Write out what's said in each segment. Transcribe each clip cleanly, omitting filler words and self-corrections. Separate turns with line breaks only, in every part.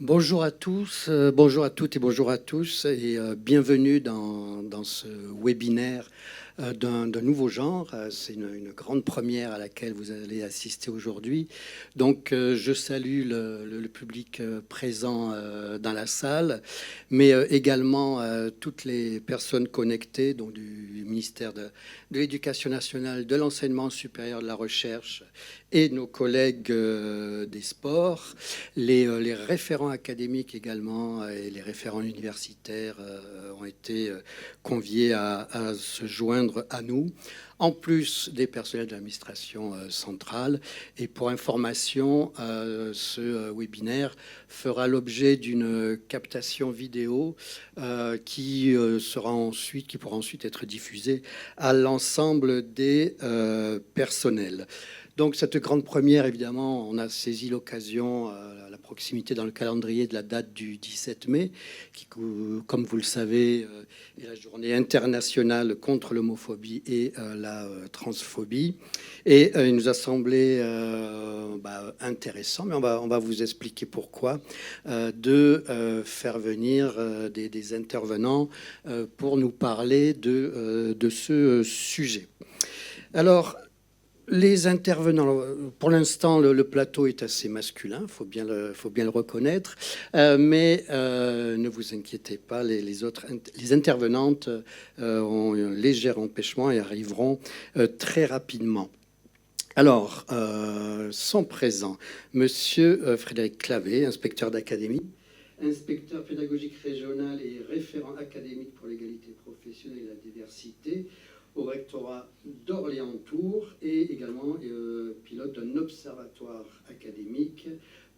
Bonjour à tous, bonjour à toutes et bonjour à tous, et bienvenue dans ce webinaire d'un nouveau genre. C'est une grande première à laquelle vous allez assister aujourd'hui. Donc, je salue le public présent dans la salle, mais également toutes les personnes connectées, donc du ministère de l'Éducation nationale, de l'enseignement supérieur, de la recherche et nos collègues des sports, les référents académiques également et les référents universitaires ont été conviés à se joindre à nous, en plus des personnels de l'administration centrale. Et pour information, ce webinaire fera l'objet d'une captation vidéo qui pourra ensuite être diffusée à l'ensemble des personnels. Donc cette grande première, évidemment, on a saisi l'occasion à la proximité dans le calendrier de la date du 17 mai, qui, comme vous le savez, est la journée internationale contre l'homophobie et la transphobie. Et il nous a semblé intéressant, mais on va vous expliquer pourquoi, de faire venir des intervenants pour nous parler de ce sujet. Alors, les intervenants, pour l'instant, le plateau est assez masculin, il faut bien le reconnaître, mais ne vous inquiétez pas, les intervenantes ont un léger empêchement et arriveront très rapidement. Alors, sont présents Monsieur Frédéric Clavé, inspecteur d'académie, inspecteur pédagogique régional et référent académique pour l'égalité professionnelle et la diversité au rectorat d'Orléans-Tours, et également pilote d'un observatoire académique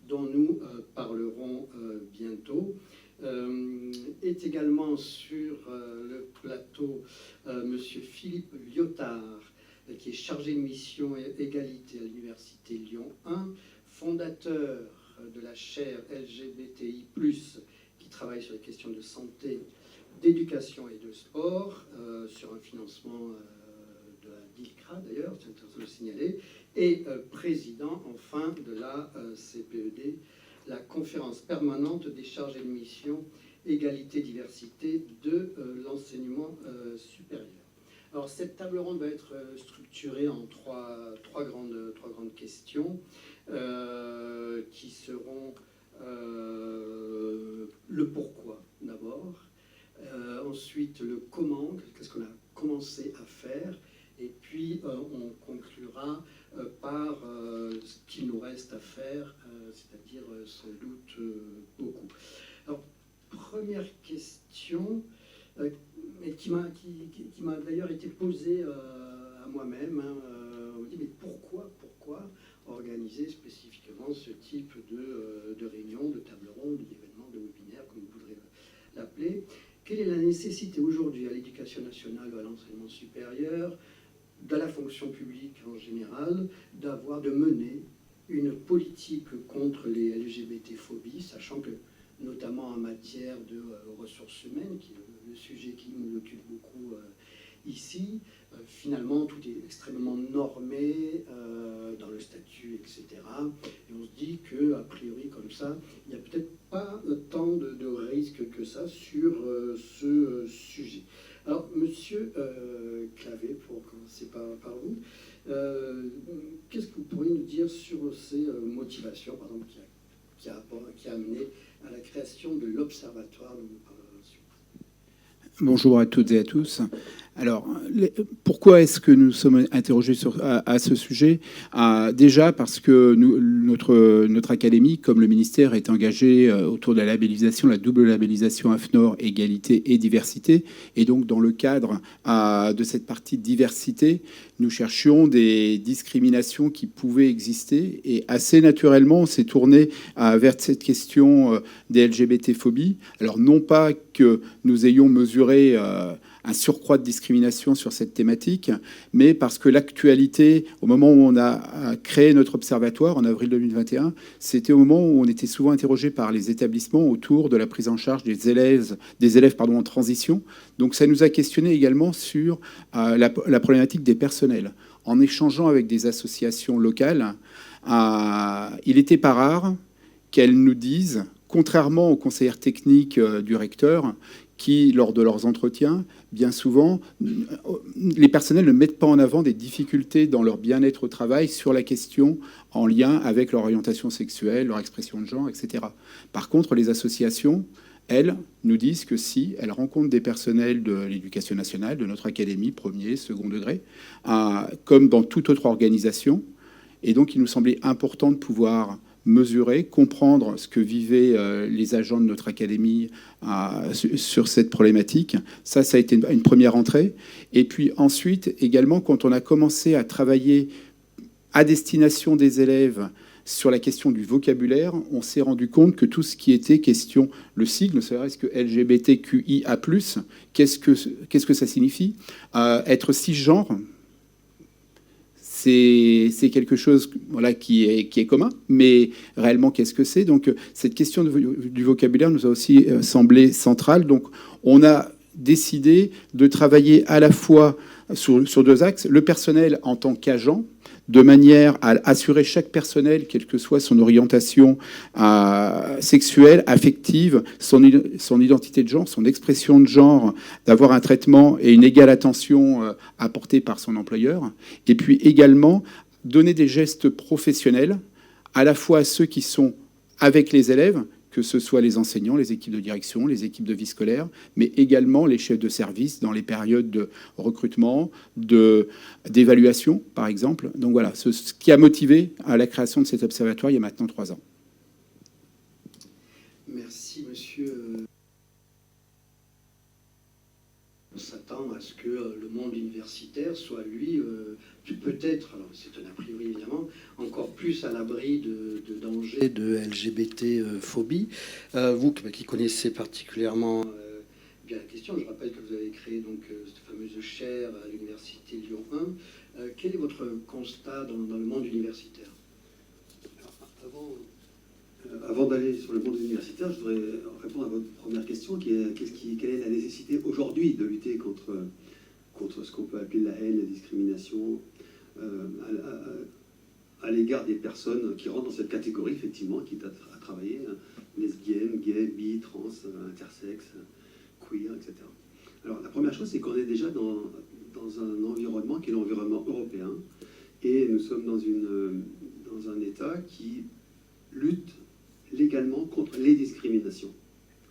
dont nous parlerons bientôt. Est également sur le plateau Monsieur Philippe Lyotard, qui est chargé de mission et égalité à l'Université Lyon 1, fondateur de la chaire LGBTI+, qui travaille sur les questions de santé, d'éducation et de sport, sur un financement de la DILCRA d'ailleurs, c'est intéressant de le signaler, et président enfin de la CPED, la conférence permanente des chargés de mission égalité-diversité de l'enseignement supérieur. Alors cette table ronde va être structurée en trois grandes questions qui seront le pourquoi d'abord, ensuite le comment, qu'est-ce qu'on a commencé à faire, et puis on conclura par ce qu'il nous reste à faire, c'est-à-dire sans doute beaucoup. Alors, première question, mais qui m'a d'ailleurs été posée à moi-même, on me dit mais pourquoi organiser spécifiquement ce type de réunion, de table ronde, d'événement, de webinaire, comme vous voudrez l'appeler. Quelle est la nécessité aujourd'hui à l'éducation nationale ou à l'enseignement supérieur, de la fonction publique en général, de mener une politique contre les LGBT-phobies, sachant que, notamment en matière de ressources humaines, qui est le sujet qui nous occupe beaucoup ici, finalement, tout est extrêmement normé dans le statut, etc. Et on se dit qu'a priori, comme ça, il n'y a peut-être pas tant de risques que ça sur ce sujet. Alors, Monsieur Clavé, pour commencer par vous, qu'est-ce que vous pourriez nous dire sur ces motivations, par exemple, qui a amené à la création de l'Observatoire dont nous parlerons ensuite?
Bonjour à toutes et à tous. Alors, pourquoi est-ce que nous sommes interrogés à ce sujet? Déjà parce que notre académie, comme le ministère, est engagé autour de la labellisation, la double labellisation AFNOR, égalité et diversité. Et donc, dans le cadre de cette partie diversité, nous cherchions des discriminations qui pouvaient exister. Et assez naturellement, on s'est tourné vers cette question des LGBT-phobies. Alors, non pas que nous ayons mesuré un surcroît de discrimination sur cette thématique, mais parce que l'actualité, au moment où on a créé notre observatoire, en avril 2021, c'était au moment où on était souvent interrogé par les établissements autour de la prise en charge des élèves en transition. Donc ça nous a questionné également sur la problématique des personnels. En échangeant avec des associations locales, il n'était pas rare qu'elles nous disent contrairement aux conseillères techniques du recteur, qui, lors de leurs entretiens, bien souvent, les personnels ne mettent pas en avant des difficultés dans leur bien-être au travail sur la question en lien avec leur orientation sexuelle, leur expression de genre, etc. Par contre, les associations, elles, nous disent que si elles rencontrent des personnels de l'éducation nationale, de notre académie, premier, second degré, comme dans toute autre organisation, et donc il nous semblait important de pouvoir mesurer, comprendre ce que vivaient les agents de notre académie sur cette problématique. Ça a été une première entrée. Et puis ensuite, également, quand on a commencé à travailler à destination des élèves sur la question du vocabulaire, on s'est rendu compte que tout ce qui était question, le sigle, ne serait-ce que LGBTQIA+, qu'est-ce que ça signifie ? Être cisgenre, c'est quelque chose, voilà, qui est commun, mais réellement, qu'est-ce que c'est ? Donc, cette question du vocabulaire nous a aussi semblé centrale. Donc, on a décidé de travailler à la fois sur deux axes, le personnel en tant qu'agent, de manière à assurer chaque personnel, quelle que soit son orientation sexuelle, affective, son identité de genre, son expression de genre, d'avoir un traitement et une égale attention apportée par son employeur. Et puis également, donner des gestes professionnels, à la fois à ceux qui sont avec les élèves, que ce soit les enseignants, les équipes de direction, les équipes de vie scolaire, mais également les chefs de service dans les périodes de recrutement, d'évaluation, par exemple. Donc voilà, ce qui a motivé à la création de cet observatoire il y a maintenant 3 ans.
Merci, monsieur. On s'attend à ce que le monde universitaire soit, lui, peut-être, alors c'est un a priori évidemment, encore plus à l'abri de dangers de LGBT-phobie. Vous qui connaissez particulièrement bien la question, je rappelle que vous avez créé donc cette fameuse chaire à l'université Lyon 1. Quel est votre constat dans le monde universitaire ?
Avant d'aller sur le monde universitaire, je voudrais répondre à votre première question, qui est quelle est la nécessité aujourd'hui de lutter contre ce qu'on peut appeler la haine, la discrimination à l'égard des personnes qui rentrent dans cette catégorie, effectivement, qui est à travailler, lesbiennes, gays, bi, trans, intersexes, queer, etc. Alors la première chose, c'est qu'on est déjà dans un environnement qui est l'environnement européen, et nous sommes dans un État qui lutte légalement contre les discriminations.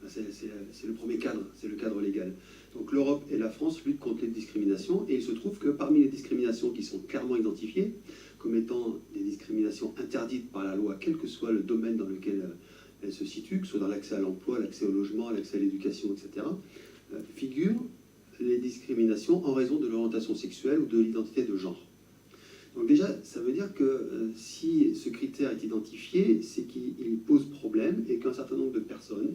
C'est le premier cadre, c'est le cadre légal. Donc l'Europe et la France luttent contre les discriminations, et il se trouve que parmi les discriminations qui sont clairement identifiées comme étant des discriminations interdites par la loi, quel que soit le domaine dans lequel elles se situent, que ce soit dans l'accès à l'emploi, l'accès au logement, l'accès à l'éducation, etc., figurent les discriminations en raison de l'orientation sexuelle ou de l'identité de genre. Donc déjà, ça veut dire que si ce critère est identifié, c'est qu'il pose problème et qu'un certain nombre de personnes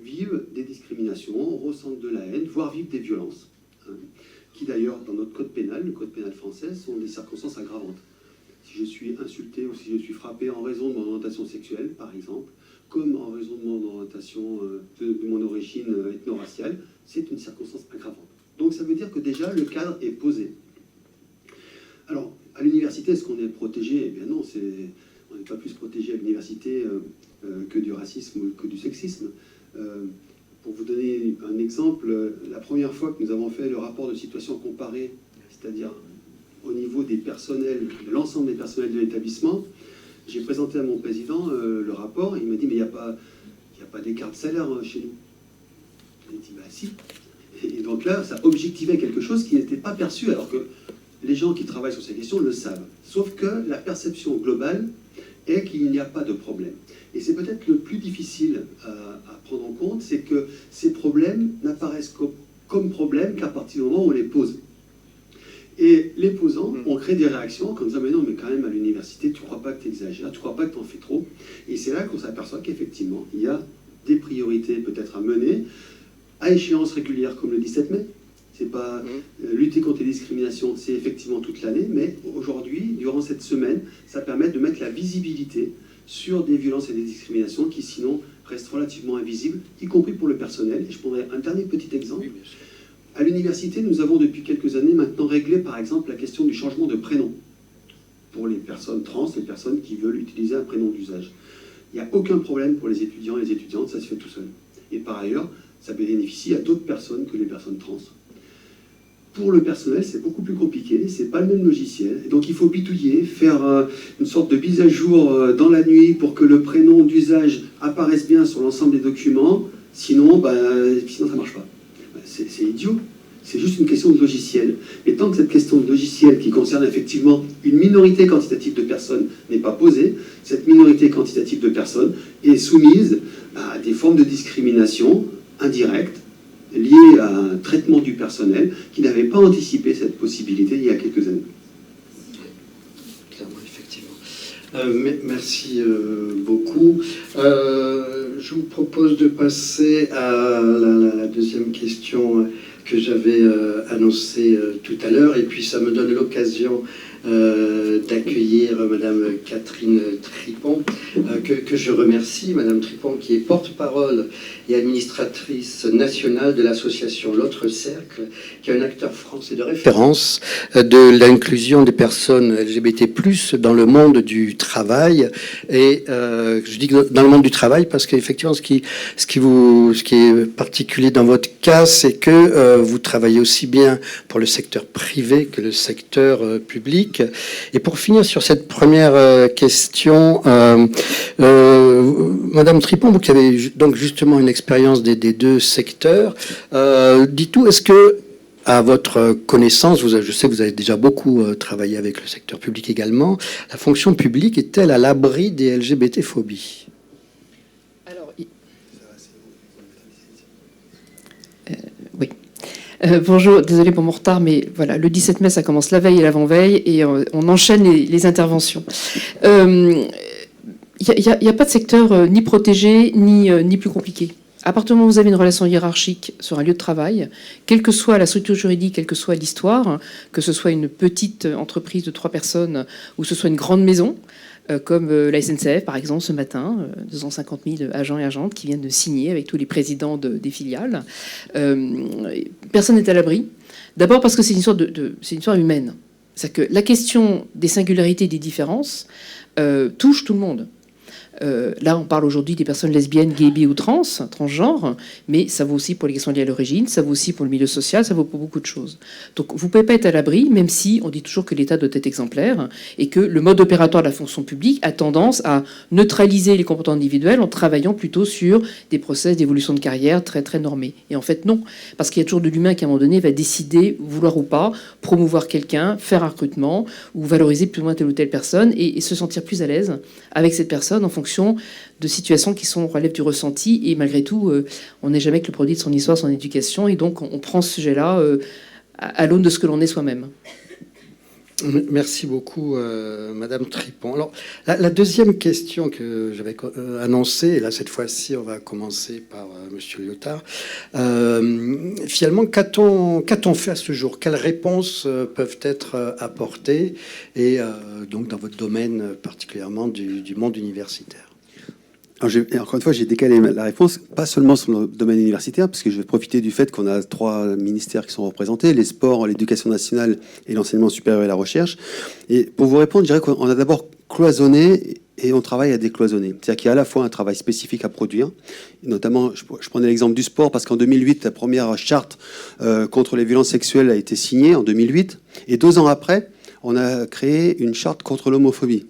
vivent des discriminations, ressentent de la haine, voire vivent des violences, qui d'ailleurs, dans notre code pénal, le code pénal français, sont des circonstances aggravantes. Si je suis insulté ou si je suis frappé en raison de mon orientation sexuelle, par exemple, comme en raison de mon orientation, de mon origine ethno-raciale, c'est une circonstance aggravante. Donc ça veut dire que déjà, le cadre est posé. Alors, à l'université, est-ce qu'on est protégé ? Eh bien non, on n'est pas plus protégé à l'université que du racisme ou que du sexisme. Pour vous donner un exemple, la première fois que nous avons fait le rapport de situation comparée, c'est-à-dire au niveau des personnels, de l'ensemble des personnels de l'établissement, j'ai présenté à mon président le rapport, et il m'a dit « mais il n'y a pas d'écart de salaire chez nous ». Il m'a dit « bah si ». Et donc là, ça objectivait quelque chose qui n'était pas perçu, alors que les gens qui travaillent sur ces questions le savent. Sauf que la perception globale est qu'il n'y a pas de problème. Et c'est peut-être le plus difficile à prendre en compte, c'est que ces problèmes n'apparaissent comme problèmes qu'à partir du moment où on les pose. Et les posant, on crée des réactions comme disant « mais non, mais quand même, à l'université, tu ne crois pas que tu exagères, tu ne crois pas que tu en fais trop ». Et c'est là qu'on s'aperçoit qu'effectivement, il y a des priorités peut-être à mener, à échéance régulière comme le 17 mai. C'est pas lutter contre les discriminations, c'est effectivement toute l'année, mais aujourd'hui, durant cette semaine, ça permet de mettre la visibilité sur des violences et des discriminations qui sinon restent relativement invisibles, y compris pour le personnel. Et je prendrai un dernier petit exemple. À l'université, nous avons depuis quelques années maintenant réglé par exemple la question du changement de prénom pour les personnes trans, les personnes qui veulent utiliser un prénom d'usage. Il n'y a aucun problème pour les étudiants et les étudiantes, ça se fait tout seul. Et par ailleurs, ça bénéficie à d'autres personnes que les personnes trans. Pour le personnel, c'est beaucoup plus compliqué, c'est pas le même logiciel. Et donc il faut bidouiller, faire une sorte de mise à jour dans la nuit pour que le prénom d'usage apparaisse bien sur l'ensemble des documents. Sinon, sinon ça marche pas. C'est idiot. C'est juste une question de logiciel. Mais tant que cette question de logiciel, qui concerne effectivement une minorité quantitative de personnes, n'est pas posée, cette minorité quantitative de personnes est soumise à des formes de discrimination indirecte, liées à un traitement du personnel qui n'avait pas anticipé cette possibilité il y a quelques années.
Clairement, effectivement. Merci beaucoup. Je vous propose de passer à la deuxième question que j'avais annoncée tout à l'heure, et puis ça me donne l'occasion d'accueillir Madame Catherine Tripon, que je remercie, Madame Tripon, qui est porte-parole et administratrice nationale de l'association L'Autre Cercle, qui est un acteur français de référence de l'inclusion des personnes LGBT+, dans le monde du travail. Et je dis dans le monde du travail parce qu'effectivement, ce qui est particulier dans votre cas, c'est que vous travaillez aussi bien pour le secteur privé que le secteur public. Et pour finir sur cette première question, Madame Tripon, vous qui avez donc justement une expérience des deux secteurs, dites-nous, est-ce que, à votre connaissance, je sais que vous avez déjà beaucoup travaillé avec le secteur public également, la fonction publique est-elle à l'abri des LGBT-phobies ?
Alors, oui. Bonjour, désolé pour mon retard, mais voilà, le 17 mai, ça commence la veille et l'avant-veille, et on enchaîne les interventions. Il n'y a pas de secteur ni protégé, ni plus compliqué. À partir du moment où vous avez une relation hiérarchique sur un lieu de travail, quelle que soit la structure juridique, quelle que soit l'histoire, que ce soit une petite entreprise de 3 personnes ou ce soit une grande maison, comme la SNCF, par exemple, ce matin, 250 000 agents et agentes qui viennent de signer avec tous les présidents des filiales. Personne n'est à l'abri. D'abord parce que c'est une histoire humaine. C'est-à-dire que la question des singularités et des différences touche tout le monde. Là, on parle aujourd'hui des personnes lesbiennes, gays, bi ou transgenres, mais ça vaut aussi pour les questions liées à l'origine, ça vaut aussi pour le milieu social, ça vaut pour beaucoup de choses. Donc, vous ne pouvez pas être à l'abri, même si on dit toujours que l'État doit être exemplaire et que le mode opératoire de la fonction publique a tendance à neutraliser les comportements individuels en travaillant plutôt sur des process d'évolution de carrière très, très normés. Et en fait, non, parce qu'il y a toujours de l'humain qui, à un moment donné, va décider, vouloir ou pas, promouvoir quelqu'un, faire un recrutement ou valoriser plus ou moins telle ou telle personne et se sentir plus à l'aise avec cette personne en fonction de situations qui relèvent du ressenti. Et malgré tout, on n'est jamais que le produit de son histoire, son éducation. Et donc, on prend ce sujet-là à l'aune de ce que l'on est soi-même.
Merci beaucoup, Madame Tripon. Alors, la deuxième question que j'avais annoncée, et là, cette fois-ci, on va commencer par Monsieur Lyotard. Finalement, qu'a-t-on fait à ce jour ? Quelles réponses peuvent être apportées ? Et donc, dans votre domaine particulièrement du monde universitaire.
Alors encore une fois, j'ai décalé la réponse, pas seulement sur le domaine universitaire, parce que je vais profiter du fait qu'on a 3 ministères qui sont représentés, les sports, l'éducation nationale et l'enseignement supérieur et la recherche. Et pour vous répondre, je dirais qu'on a d'abord cloisonné et on travaille à décloisonner. C'est-à-dire qu'il y a à la fois un travail spécifique à produire, et notamment, je prenais l'exemple du sport, parce qu'en 2008, la première charte contre les violences sexuelles a été signée, en 2008, et 2 ans après, on a créé une charte contre l'homophobie.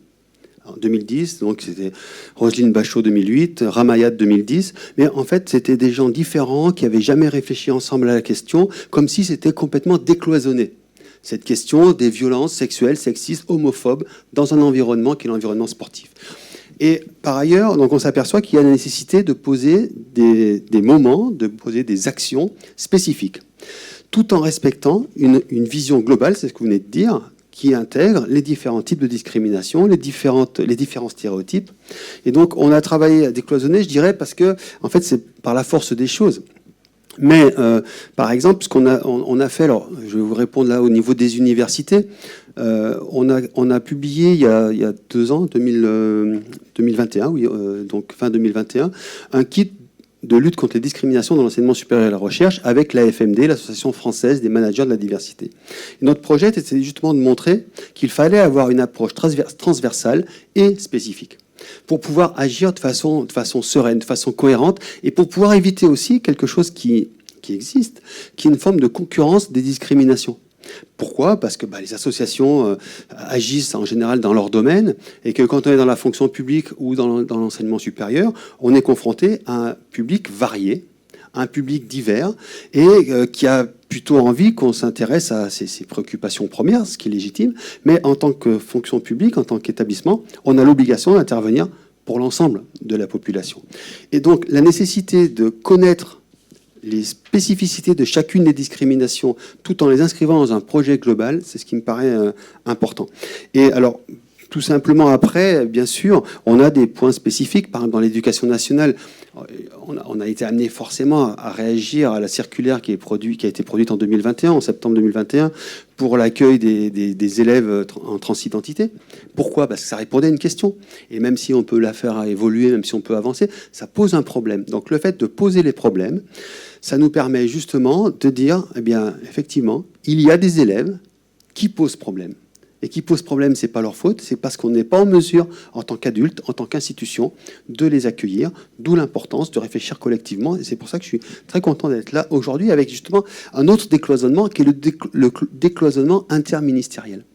En 2010, donc c'était Roselyne Bachot 2008, Ramayat 2010, mais en fait c'était des gens différents qui n'avaient jamais réfléchi ensemble à la question, comme si c'était complètement décloisonné. Cette question des violences sexuelles, sexistes, homophobes dans un environnement qui est l'environnement sportif. Et par ailleurs, donc on s'aperçoit qu'il y a la nécessité de poser des moments, de poser des actions spécifiques, tout en respectant une vision globale, c'est ce que vous venez de dire, qui intègre les différents types de discrimination, les différents stéréotypes. Et donc, on a travaillé à décloisonner, je dirais, parce que, en fait, c'est par la force des choses. Mais, par exemple, ce qu'on a fait, alors, je vais vous répondre là au niveau des universités, on a publié il y a 2 ans, 2021, oui, donc fin 2021, un kit de lutte contre les discriminations dans l'enseignement supérieur et la recherche avec l'AFMD, l'Association française des managers de la diversité. Et notre projet était justement de montrer qu'il fallait avoir une approche transversale et spécifique. pour pouvoir agir de façon sereine, de façon cohérente, et pour pouvoir éviter aussi quelque chose qui existe, qui est une forme de concurrence des discriminations. Pourquoi ? Parce que les associations agissent en général dans leur domaine, et que quand on est dans la fonction publique ou dans l'enseignement supérieur, on est confronté à un public varié, un public divers, et qui a plutôt envie qu'on s'intéresse à ses préoccupations premières, ce qui est légitime, mais en tant que fonction publique, en tant qu'établissement, on a l'obligation d'intervenir pour l'ensemble de la population. Et donc la nécessité de connaître les spécificités de chacune des discriminations, tout en les inscrivant dans un projet global, c'est ce qui me paraît important. Et alors, tout simplement après, bien sûr, on a des points spécifiques. Par exemple, dans l'éducation nationale, on a été amené forcément à réagir à la circulaire qui a été produite en 2021, en septembre 2021, pour l'accueil des élèves en transidentité. Pourquoi ? Parce que ça répondait à une question. Et même si on peut la faire évoluer, même si on peut avancer, ça pose un problème. Donc le fait de poser les problèmes, ça nous permet justement de dire, eh bien, effectivement, il y a des élèves qui posent problème. Et qui posent problème, c'est pas leur faute, c'est parce qu'on n'est pas en mesure, en tant qu'adulte, en tant qu'institution, de les accueillir, d'où l'importance de réfléchir collectivement. Et c'est pour ça que je suis très content d'être là aujourd'hui avec justement un autre décloisonnement, qui est le décloisonnement interministériel.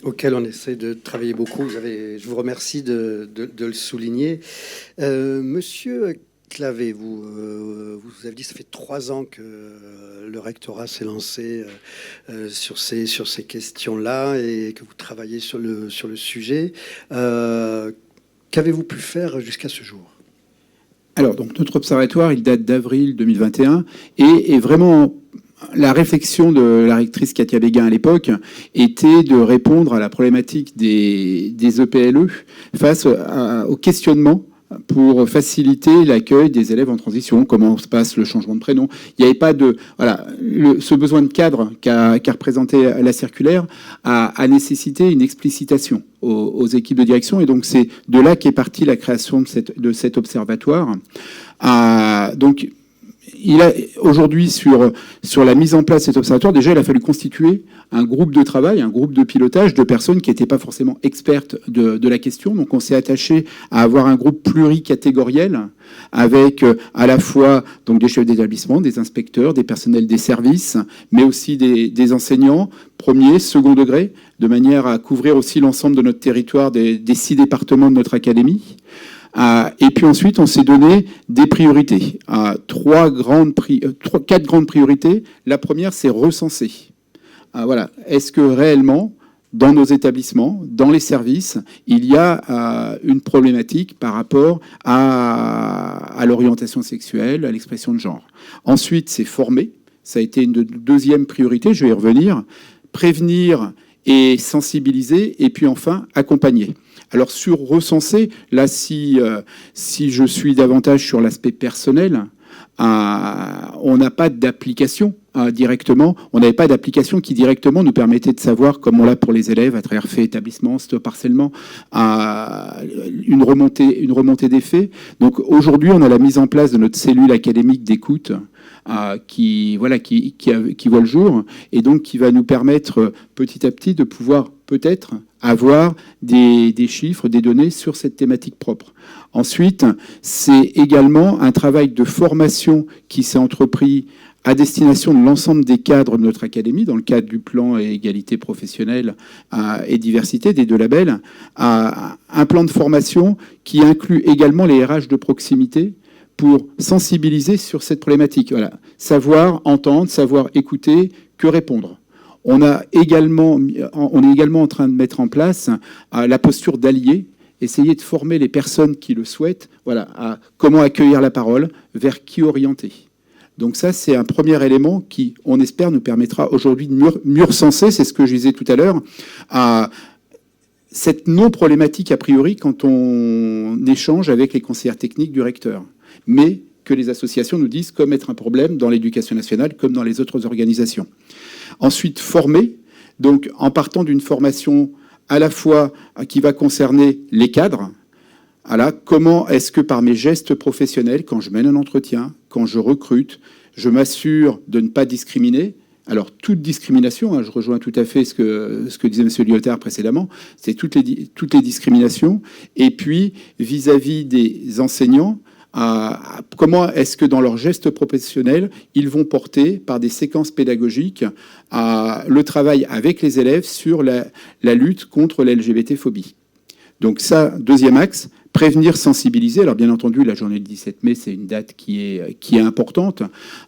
Auquel on essaie de travailler beaucoup. Je vous remercie de le souligner. Monsieur Clavé, vous avez dit que ça fait 3 ans que le rectorat s'est lancé sur ces questions-là et que vous travaillez sur le sujet. Qu'avez-vous pu faire jusqu'à ce jour ?
Alors, donc, notre observatoire, il date d'avril 2021 et vraiment, la réflexion de la rectrice Katia Béguin à l'époque était de répondre à la problématique des EPLE face au questionnement pour faciliter l'accueil des élèves en transition, comment se passe le changement de prénom. Il n'y avait pas de... Voilà, ce besoin de cadre qu'a représenté la circulaire a nécessité une explicitation aux équipes de direction, et donc c'est de là qu'est partie la création de cet observatoire. Donc, aujourd'hui, sur la mise en place de cet observatoire, déjà, il a fallu constituer un groupe de travail, un groupe de pilotage de personnes qui n'étaient pas forcément expertes de la question. Donc, on s'est attaché à avoir un groupe pluricatégoriel avec à la fois donc, des chefs d'établissement, des inspecteurs, des personnels des services, mais aussi des enseignants, premier, second degré, de manière à couvrir aussi l'ensemble de notre territoire, des 6 départements de notre académie. Et puis ensuite, on s'est donné des priorités. 4 grandes priorités. La première, c'est recenser. Voilà. Est-ce que réellement, dans nos établissements, dans les services, il y a une problématique par rapport à l'orientation sexuelle, à l'expression de genre ? Ensuite, c'est former. Ça a été une deuxième priorité, je vais y revenir. Prévenir et sensibiliser, et puis enfin, accompagner. Alors sur recenser, là, si je suis davantage sur l'aspect personnel, on n'a pas d'application directement. On n'avait pas d'application qui directement nous permettait de savoir, comme on l'a pour les élèves, à travers fait établissement, stop harcèlement, une remontée des faits. Donc aujourd'hui, on a la mise en place de notre cellule académique d'écoute qui voit le jour, et donc qui va nous permettre petit à petit de pouvoir peut-être avoir des chiffres, des données sur cette thématique propre. Ensuite, c'est également un travail de formation qui s'est entrepris à destination de l'ensemble des cadres de notre académie, dans le cadre du plan égalité professionnelle et diversité des 2 labels, un plan de formation qui inclut également les RH de proximité pour sensibiliser sur cette problématique. Voilà. Savoir entendre, savoir écouter, que répondre. On est également en train de mettre en place la posture d'allié, essayer de former les personnes qui le souhaitent, voilà, à comment accueillir la parole, vers qui orienter. Donc ça, c'est un premier élément qui, on espère, nous permettra aujourd'hui de mieux recenser, c'est ce que je disais tout à l'heure, cette non-problématique a priori quand on échange avec les conseillères techniques du recteur, mais que les associations nous disent comme être un problème dans l'éducation nationale comme dans les autres organisations. Ensuite, former, donc en partant d'une formation à la fois qui va concerner les cadres. Voilà, comment est-ce que par mes gestes professionnels, quand je mène un entretien, quand je recrute, je m'assure de ne pas discriminer, Alors, toute discrimination, hein, je rejoins tout à fait ce que disait M. Lyotard précédemment, c'est toutes les discriminations. Et puis, vis-à-vis des enseignants, comment est-ce que dans leur geste professionnel, ils vont porter par des séquences pédagogiques le travail avec les élèves sur la lutte contre la LGBT-phobie. Donc ça, deuxième axe, prévenir, sensibiliser. Alors bien entendu, la journée du 17 mai, c'est une date qui est importante,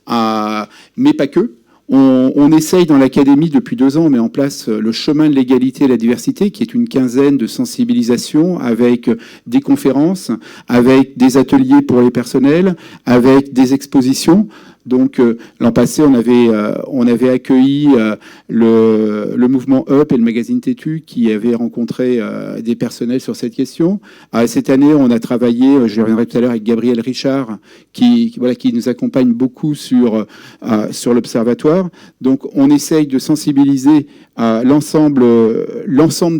mais pas que. On essaye dans l'académie depuis 2 ans, on met en place le chemin de l'égalité et la diversité, qui est une quinzaine de sensibilisations avec des conférences, avec des ateliers pour les personnels, avec des expositions. Donc l'an passé, on avait accueilli le mouvement UP et le magazine Têtu qui avaient rencontré des personnels sur cette question. Cette année, on a travaillé, je reviendrai tout à l'heure, avec Gabriel Richard qui nous accompagne beaucoup sur l'observatoire. Donc on essaye de sensibiliser l'ensemble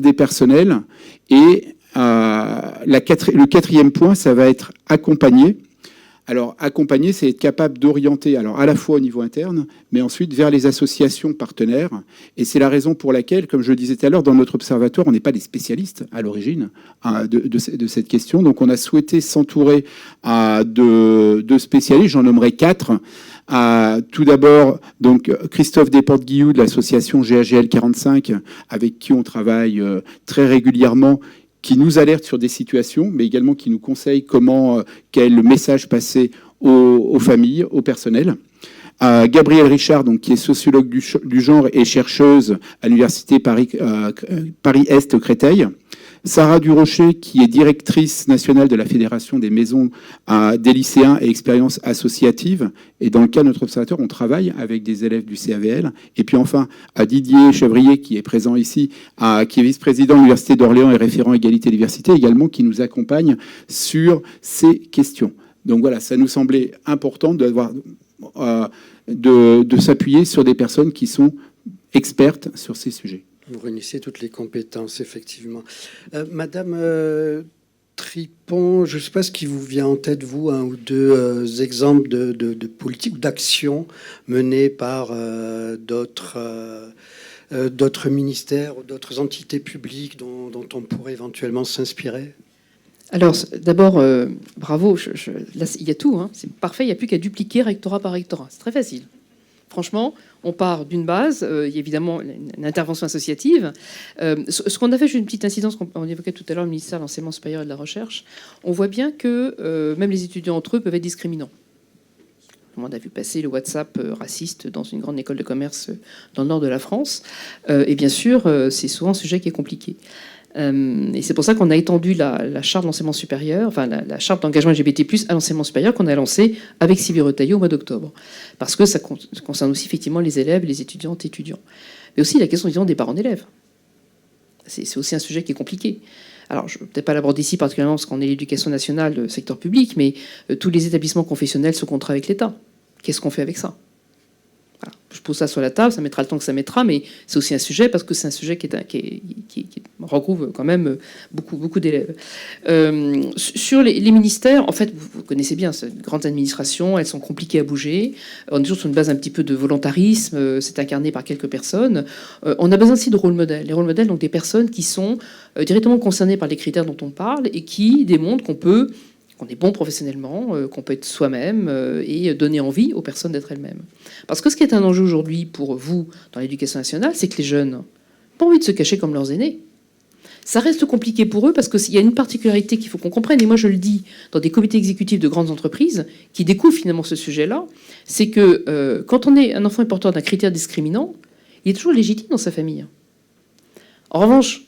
des personnels et le 4e point, ça va être accompagner. Alors, accompagner, c'est être capable d'orienter, alors à la fois au niveau interne, mais ensuite vers les associations partenaires. Et c'est la raison pour laquelle, comme je le disais tout à l'heure, dans notre observatoire, on n'est pas des spécialistes à l'origine de cette question. Donc, on a souhaité s'entourer de spécialistes. J'en nommerai 4. Tout d'abord, donc Christophe Desportes-Guillou de l'association GAGL 45, avec qui on travaille très régulièrement, qui nous alerte sur des situations, mais également qui nous conseille quel message passer aux familles, au personnel. Gabrielle Richard, donc, qui est sociologue du genre et chercheuse à l'université Paris-Est Créteil. Sarah Durocher, qui est directrice nationale de la Fédération des maisons des lycéens et expériences associatives. Et dans le cas de notre observatoire, on travaille avec des élèves du CAVL. Et puis enfin, à Didier Chevrier, qui est présent ici, qui est vice-président de l'Université d'Orléans et référent égalité et diversité, également, qui nous accompagne sur ces questions. Donc voilà, ça nous semblait important de s'appuyer sur des personnes qui sont expertes sur ces sujets.
Vous réunissez toutes les compétences, effectivement. Madame Tripon, je ne sais pas ce qui vous vient en tête, vous, 1 ou 2 exemples de politiques, d'actions menées par d'autres ministères ou d'autres entités publiques dont on pourrait éventuellement s'inspirer.
Alors, d'abord, bravo, là, il y a tout, hein, c'est parfait, il n'y a plus qu'à dupliquer rectorat par rectorat, c'est très facile. Franchement, on part d'une base, il y a évidemment une intervention associative. Ce qu'on a fait, j'ai une petite incidence qu'on évoquait tout à l'heure, le ministère de l'Enseignement supérieur et de la Recherche, on voit bien que même les étudiants entre eux peuvent être discriminants. On a vu passer le WhatsApp raciste dans une grande école de commerce dans le nord de la France. Et bien sûr, c'est souvent un sujet qui est compliqué. Et c'est pour ça qu'on a étendu la charte de l'enseignement supérieur, enfin la charte d'engagement LGBT+, à l'enseignement supérieur qu'on a lancée avec Sylvie Retailleau au mois d'octobre. Parce que ça concerne aussi effectivement les élèves, les étudiantes et étudiants. Mais aussi la question évidemment des parents d'élèves. C'est aussi un sujet qui est compliqué. Alors, je ne vais peut-être pas l'aborder ici particulièrement parce qu'on est l'éducation nationale, le secteur public, mais tous les établissements confessionnels sous contrat avec l'État. Qu'est-ce qu'on fait avec ça ? Voilà. Je pose ça sur la table, ça mettra le temps que ça mettra, mais c'est aussi un sujet parce que c'est un sujet qui regroupe quand même beaucoup d'élèves. Sur les ministères, en fait, vous connaissez bien ces grandes administrations, elles sont compliquées à bouger. On est toujours sur une base un petit peu de volontarisme, c'est incarné par quelques personnes. On a besoin aussi de rôles modèles. Les rôles modèles, donc des personnes qui sont directement concernées par les critères dont on parle et qui démontrent qu'on est bon professionnellement, qu'on peut être soi-même et donner envie aux personnes d'être elles-mêmes. Parce que ce qui est un enjeu aujourd'hui pour vous dans l'éducation nationale, c'est que les jeunes n'ont pas envie de se cacher comme leurs aînés. Ça reste compliqué pour eux parce qu'il y a une particularité qu'il faut qu'on comprenne, et moi je le dis dans des comités exécutifs de grandes entreprises qui découvrent finalement ce sujet-là, c'est que quand on est un enfant est porteur d'un critère discriminant, il est toujours légitime dans sa famille. En revanche,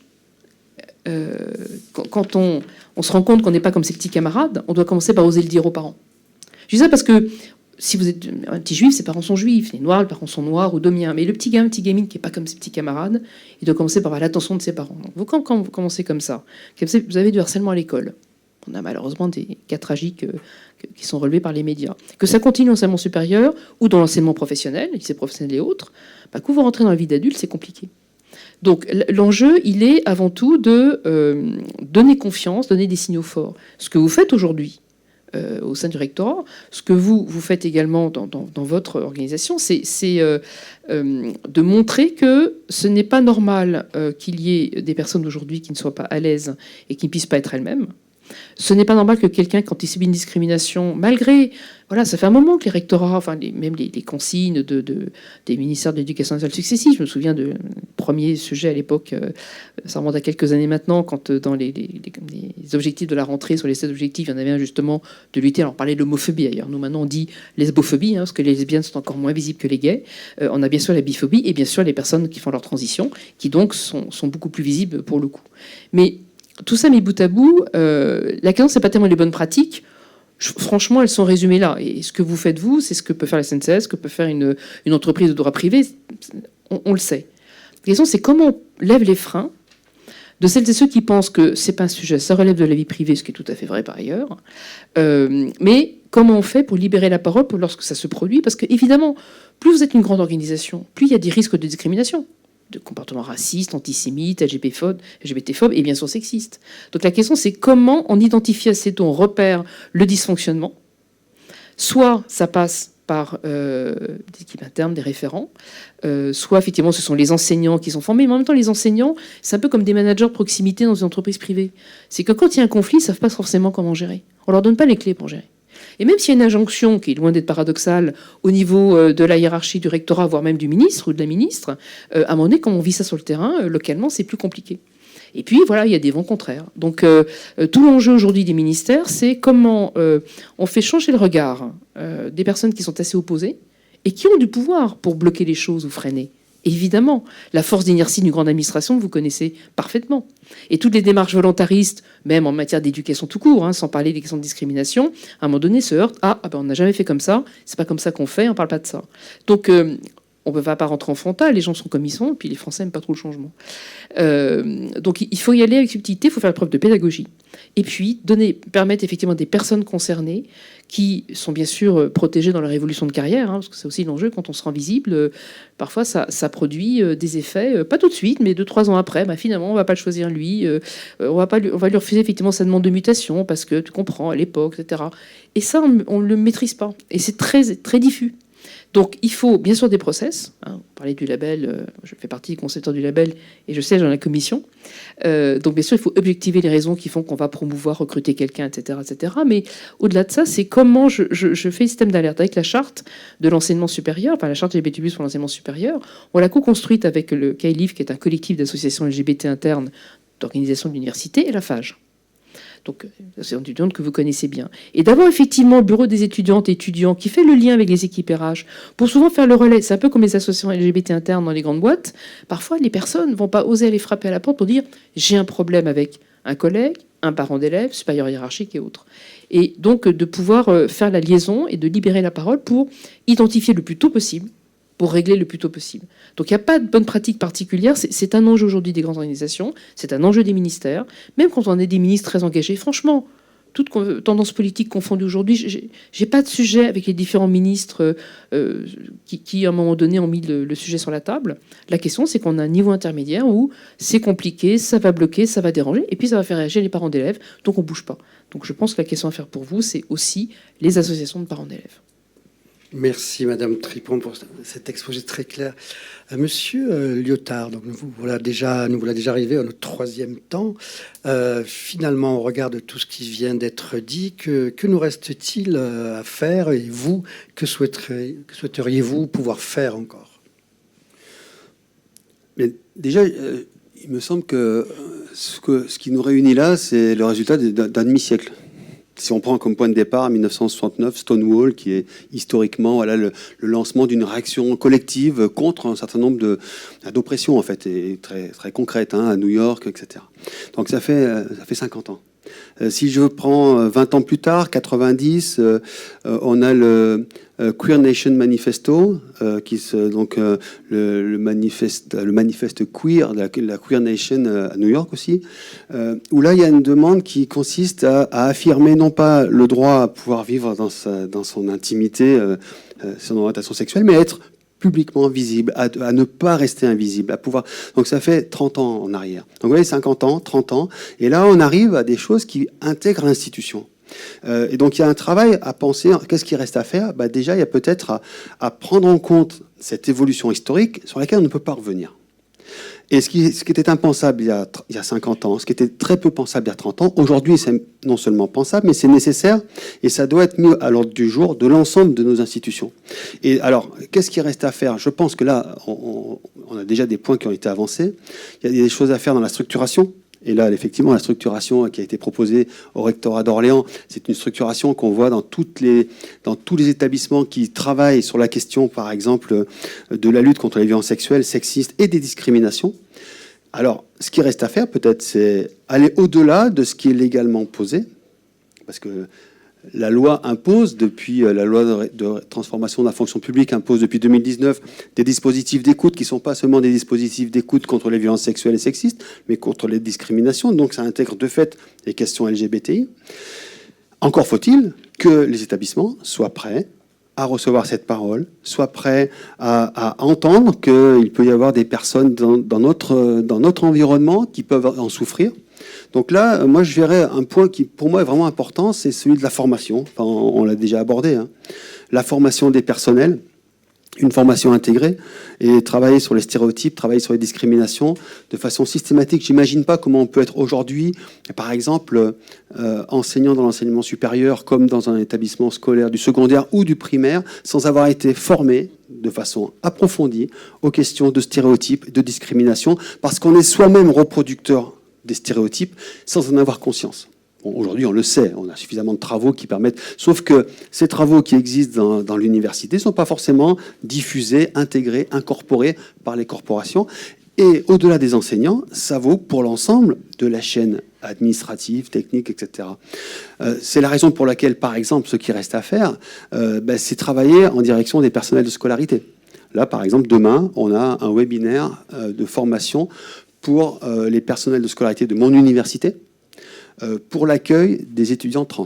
quand on se rend compte qu'on n'est pas comme ses petits camarades, on doit commencer par oser le dire aux parents. Je dis ça parce que si vous êtes un petit juif, ses parents sont juifs, les noirs, les parents sont noirs ou domiens. Mais le petit gamin, petite gamine qui n'est pas comme ses petits camarades, il doit commencer par avoir l'attention de ses parents. Donc quand vous commencez comme ça, vous avez du harcèlement à l'école. On a malheureusement des cas tragiques qui sont relevés par les médias. Que ça continue en enseignement supérieur ou dans l'enseignement professionnel, lycée professionnel et autres, quand vous rentrez dans la vie d'adulte, c'est compliqué. Donc l'enjeu, il est avant tout de donner confiance, donner des signaux forts. Ce que vous faites aujourd'hui, au sein du rectorat. Ce que vous faites également dans votre organisation, c'est de montrer que ce n'est pas normal qu'il y ait des personnes aujourd'hui qui ne soient pas à l'aise et qui ne puissent pas être elles-mêmes. Ce n'est pas normal que quelqu'un, quand il subit une discrimination, malgré... Voilà, ça fait un moment que les rectorats, enfin, même les consignes des ministères de l'Éducation nationale successifs, je me souviens du premier sujet à l'époque, ça remonte à quelques années maintenant, quand dans les objectifs de la rentrée, sur les 7 objectifs, il y en avait un justement de lutter, alors on parlait de l'homophobie ailleurs, nous maintenant on dit lesbophobie, parce que les lesbiennes sont encore moins visibles que les gays, on a bien sûr la biphobie, et bien sûr les personnes qui font leur transition, qui donc sont beaucoup plus visibles pour le coup. Mais tout ça mis bout à bout, la question c'est pas tellement les bonnes pratiques. Franchement, elles sont résumées là. Et ce que vous faites, vous, c'est ce que peut faire la SNCF, ce que peut faire une entreprise de droit privé. On le sait. La question, c'est comment on lève les freins de celles et ceux qui pensent que c'est pas un sujet, ça relève de la vie privée, ce qui est tout à fait vrai par ailleurs. Mais comment on fait pour libérer la parole lorsque ça se produit ? Parce que, évidemment, plus vous êtes une grande organisation, plus il y a des risques de discrimination, de comportements racistes, antisémites, LGBT-phobes et bien sûr sexistes. Donc la question, c'est comment on identifie assez tôt, on repère le dysfonctionnement. Soit ça passe par des équipes internes, des référents, soit effectivement ce sont les enseignants qui sont formés, mais en même temps les enseignants, c'est un peu comme des managers de proximité dans une entreprise privée. C'est que quand il y a un conflit, ils ne savent pas forcément comment gérer. On ne leur donne pas les clés pour gérer. Et même s'il y a une injonction qui est loin d'être paradoxale au niveau de la hiérarchie du rectorat, voire même du ministre ou de la ministre, à un moment donné, quand on vit ça sur le terrain, localement, c'est plus compliqué. Et puis, voilà, il y a des vents contraires. Donc, tout l'enjeu aujourd'hui des ministères, c'est comment on fait changer le regard des personnes qui sont assez opposées et qui ont du pouvoir pour bloquer les choses ou freiner. Évidemment, la force d'inertie d'une grande administration, vous connaissez parfaitement. Et toutes les démarches volontaristes, même en matière d'éducation tout court, sans parler des questions de discrimination, à un moment donné se heurtent. On n'a jamais fait comme ça, c'est pas comme ça qu'on fait, on parle pas de ça. Donc, on ne peut pas rentrer en frontal, les gens sont comme ils sont, et puis les Français n'aiment pas trop le changement. Donc il faut y aller avec subtilité, il faut faire preuve de pédagogie. Et puis permettre effectivement des personnes concernées qui sont bien sûr protégées dans leur évolution de carrière, parce que c'est aussi l'enjeu, quand on se rend visible, parfois ça produit des effets, pas tout de suite, mais 2-3 ans après, finalement on ne va pas le choisir lui, on va lui refuser effectivement sa demande de mutation, parce que tu comprends, à l'époque, etc. Et ça, on ne le maîtrise pas, et c'est très, très diffus. Donc, il faut bien sûr des process. On parlait du label, je fais partie des concepteurs du label et je siège dans la commission. Donc, bien sûr, il faut objectiver les raisons qui font qu'on va promouvoir, recruter quelqu'un, etc., etc. Mais au-delà de ça, c'est comment je fais le système d'alerte avec la charte de l'enseignement supérieur, enfin la charte LGBT+ pour l'enseignement supérieur. On l'a co-construite avec le CAILIF, qui est un collectif d'associations LGBT internes d'organisation de l'université, et la FAGE. Donc, c'est une étudiante que vous connaissez bien. Et d'avoir effectivement le bureau des étudiantes et étudiants qui fait le lien avec les équipes RH pour souvent faire le relais. C'est un peu comme les associations LGBT internes dans les grandes boîtes. Parfois, les personnes ne vont pas oser aller frapper à la porte pour dire « j'ai un problème avec un collègue, un parent d'élève, supérieur hiérarchique et autres ». Et donc, de pouvoir faire la liaison et de libérer la parole pour identifier le plus tôt possible, pour régler le plus tôt possible. Donc il n'y a pas de bonne pratique particulière, c'est un enjeu aujourd'hui des grandes organisations, c'est un enjeu des ministères, même quand on est des ministres très engagés. Franchement, toute tendance politique confondue aujourd'hui, j'ai pas de sujet avec les différents ministres qui, à un moment donné, ont mis le sujet sur la table. La question, c'est qu'on a un niveau intermédiaire où c'est compliqué, ça va bloquer, ça va déranger, et puis ça va faire réagir les parents d'élèves, donc on bouge pas. Donc je pense que la question à faire pour vous, c'est aussi les associations de parents d'élèves.
Merci Madame Tripon pour cet exposé très clair. Monsieur Lyotard, donc nous voilà déjà arrivé à notre 3e temps. Finalement, au regard de tout ce qui vient d'être dit, que nous reste-t-il à faire? Et vous, que souhaiteriez-vous pouvoir faire encore?
Mais déjà, il me semble que ce qui nous réunit là, c'est le résultat d'un demi-siècle. Si on prend comme point de départ 1969, Stonewall, qui est historiquement le lancement d'une réaction collective contre un certain nombre d'oppressions, en fait, et très, très concrètes, à New York, etc. Donc ça fait 50 ans. Si je prends 20 ans plus tard, 90, on a le Queer Nation Manifesto, le manifeste queer, la Queer Nation à New York aussi, où là il y a une demande qui consiste à affirmer non pas le droit à pouvoir vivre dans son intimité, son orientation sexuelle, mais à être publiquement visible, à ne pas rester invisible, à pouvoir. Donc ça fait 30 ans en arrière. Donc vous voyez, 50 ans, 30 ans, et là on arrive à des choses qui intègrent l'institution. Et donc il y a un travail à penser, qu'est-ce qui reste à faire? Déjà, il y a peut-être à prendre en compte cette évolution historique sur laquelle on ne peut pas revenir. Et ce qui était impensable il y a 50 ans, ce qui était très peu pensable il y a 30 ans, aujourd'hui c'est non seulement pensable, mais c'est nécessaire et ça doit être mis à l'ordre du jour de l'ensemble de nos institutions. Et alors, qu'est-ce qui reste à faire? Je pense que là, on a déjà des points qui ont été avancés. Il y a des choses à faire dans la structuration. Et là, effectivement, la structuration qui a été proposée au rectorat d'Orléans, c'est une structuration qu'on voit dans tous les établissements qui travaillent sur la question, par exemple, de la lutte contre les violences sexuelles, sexistes et des discriminations. Alors, ce qui reste à faire, peut-être, c'est aller au-delà de ce qui est légalement posé, parce que la loi impose, depuis la loi de transformation de la fonction publique, impose depuis 2019 des dispositifs d'écoute qui ne sont pas seulement des dispositifs d'écoute contre les violences sexuelles et sexistes, mais contre les discriminations. Donc ça intègre de fait les questions LGBTI. Encore faut-il que les établissements soient prêts à recevoir cette parole, soient prêts à entendre qu'il peut y avoir des personnes dans notre environnement qui peuvent en souffrir. Donc là, moi, je verrais un point qui, pour moi, est vraiment important, c'est celui de la formation. Enfin, on l'a déjà abordé, hein. La formation des personnels, une formation intégrée, et travailler sur les stéréotypes, travailler sur les discriminations de façon systématique. J'imagine pas comment on peut être aujourd'hui, par exemple, enseignant dans l'enseignement supérieur, comme dans un établissement scolaire du secondaire ou du primaire, sans avoir été formé de façon approfondie aux questions de stéréotypes, de discrimination, parce qu'on est soi-même reproducteur des stéréotypes sans en avoir conscience. Bon, aujourd'hui, on le sait, on a suffisamment de travaux qui permettent... Sauf que ces travaux qui existent dans l'université ne sont pas forcément diffusés, intégrés, incorporés par les corporations. Et au-delà des enseignants, ça vaut pour l'ensemble de la chaîne administrative, technique, etc. C'est la raison pour laquelle, par exemple, ce qui reste à faire, c'est travailler en direction des personnels de scolarité. Là, par exemple, demain, on a un webinaire de formation pour les personnels de scolarité de mon université, pour l'accueil des étudiants trans.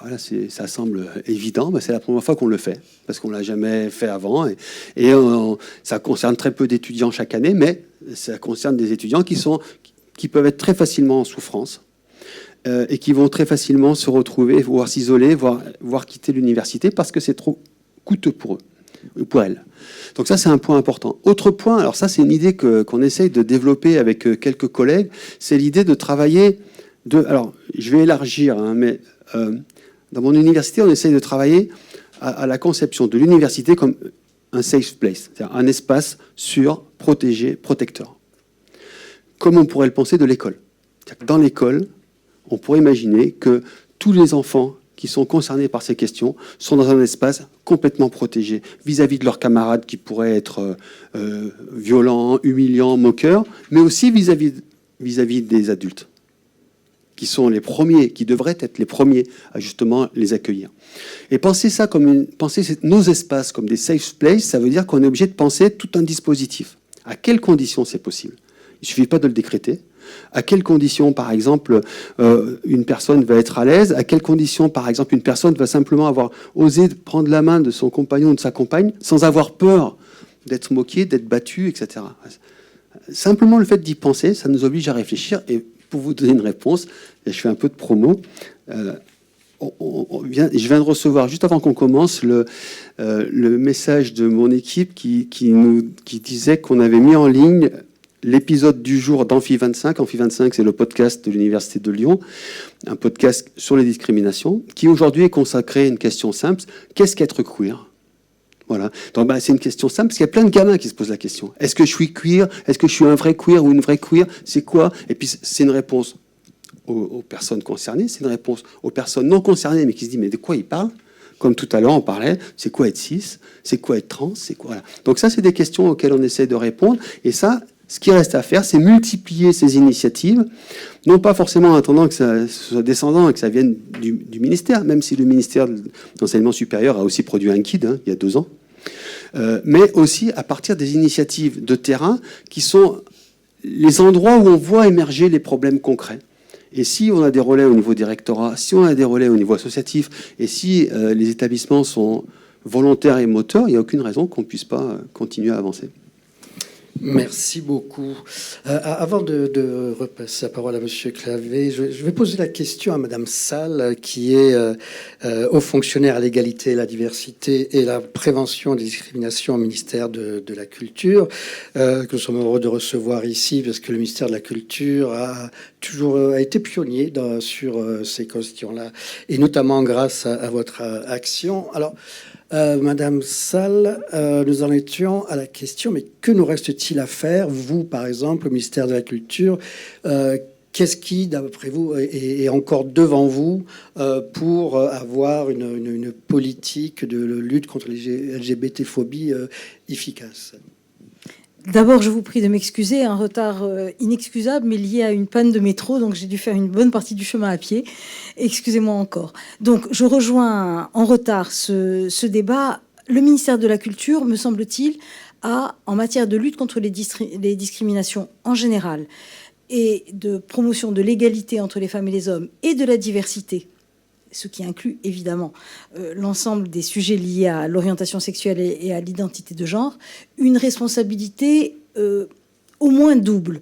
Voilà, ça semble évident, mais c'est la première fois qu'on le fait, parce qu'on ne l'a jamais fait avant. Et ça concerne très peu d'étudiants chaque année, mais ça concerne des étudiants qui peuvent être très facilement en souffrance et qui vont très facilement se retrouver, voire s'isoler, voire quitter l'université, parce que c'est trop coûteux pour eux. Pour elle. Donc ça, c'est un point important. Autre point, alors ça, c'est une idée qu'on essaye de développer avec quelques collègues, c'est l'idée de travailler... Alors, je vais élargir, hein, mais dans mon université, on essaye de travailler à la conception de l'université comme un safe place, c'est-à-dire un espace sûr, protégé, protecteur. Comme on pourrait le penser de l'école. Dans l'école, on pourrait imaginer que tous les enfants qui sont concernés par ces questions sont dans un espace complètement protégé vis-à-vis de leurs camarades qui pourraient être violents, humiliants, moqueurs, mais aussi vis-à-vis des adultes, qui sont les premiers, qui devraient être les premiers à justement les accueillir. Et penser nos espaces comme des safe places, ça veut dire qu'on est obligé de penser tout un dispositif. À quelles conditions c'est possible? Il ne suffit pas de le décréter. À quelles conditions, par exemple, une personne va être à l'aise? À quelles conditions, par exemple, une personne va simplement avoir osé prendre la main de son compagnon ou de sa compagne sans avoir peur d'être moqué, d'être battu, etc. Simplement le fait d'y penser, ça nous oblige à réfléchir. Et pour vous donner une réponse, et je fais un peu de promo, je viens de recevoir, juste avant qu'on commence, le message de mon équipe qui disait qu'on avait mis en ligne l'épisode du jour d'Amphi 25. Amphi 25, c'est le podcast de l'Université de Lyon, un podcast sur les discriminations, qui aujourd'hui est consacré à une question simple. Qu'est-ce qu'être queer? Voilà. Donc, c'est une question simple, parce qu'il y a plein de gamins qui se posent la question. Est-ce que je suis queer? Est-ce que je suis un vrai queer ou une vraie queer? C'est quoi? Et puis, c'est une réponse aux personnes concernées, c'est une réponse aux personnes non concernées, mais qui se disent, mais de quoi ils parlent? Comme tout à l'heure, on parlait, c'est quoi être cis? C'est quoi être trans? C'est quoi? Voilà. Donc ça, c'est des questions auxquelles on essaie de répondre. Et ça, ce qui reste à faire, c'est multiplier ces initiatives, non pas forcément en attendant que ça soit descendant et que ça vienne du ministère, même si le ministère de l'Enseignement supérieur a aussi produit un guide, il y a 2 ans, mais aussi à partir des initiatives de terrain qui sont les endroits où on voit émerger les problèmes concrets. Et si on a des relais au niveau des rectorats, si on a des relais au niveau associatif, et si les établissements sont volontaires et moteurs, il n'y a aucune raison qu'on ne puisse pas continuer à avancer.
Merci beaucoup. Avant de repasser la parole à Monsieur Clavé, je vais poser la question à Madame Salle, qui est haut fonctionnaire à l'égalité, la diversité et la prévention des discriminations au ministère de la Culture, que nous sommes heureux de recevoir ici, parce que le ministère de la Culture a été pionnier sur ces questions-là, et notamment grâce à votre action. Alors, Madame Salle, nous en étions à la question, mais que nous reste-t-il à faire, vous, par exemple, au ministère de la Culture, qu'est-ce qui, d'après vous, est encore devant vous pour avoir une politique de lutte contre les LGBT-phobies efficace?
D'abord, je vous prie de m'excuser, un retard inexcusable, mais lié à une panne de métro, donc j'ai dû faire une bonne partie du chemin à pied. Excusez-moi encore. Donc, je rejoins en retard ce débat. Le ministère de la Culture, me semble-t-il, a, en matière de lutte contre les discriminations en général et de promotion de l'égalité entre les femmes et les hommes et de la diversité, ce qui inclut évidemment l'ensemble des sujets liés à l'orientation sexuelle et à l'identité de genre, une responsabilité au moins double.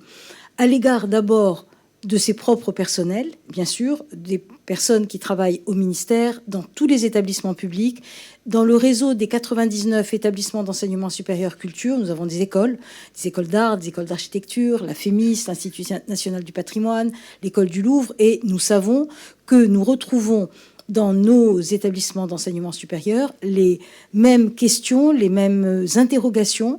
À l'égard d'abord de ses propres personnels, bien sûr, des personnes qui travaillent au ministère, dans tous les établissements publics, dans le réseau des 99 établissements d'enseignement supérieur culture. Nous avons des écoles d'art, des écoles d'architecture, la FEMIS, l'Institut national du patrimoine, l'école du Louvre, et nous savons que nous retrouvons dans nos établissements d'enseignement supérieur les mêmes questions, les mêmes interrogations,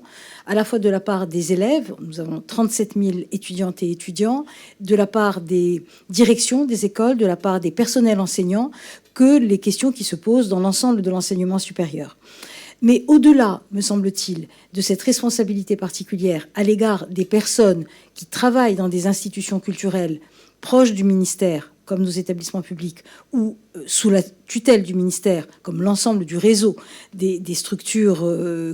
à la fois de la part des élèves, nous avons 37 000 étudiantes et étudiants, de la part des directions des écoles, de la part des personnels enseignants, que les questions qui se posent dans l'ensemble de l'enseignement supérieur. Mais au-delà, me semble-t-il, de cette responsabilité particulière à l'égard des personnes qui travaillent dans des institutions culturelles proches du ministère, comme nos établissements publics, ou sous la tutelle du ministère, comme l'ensemble du réseau des structures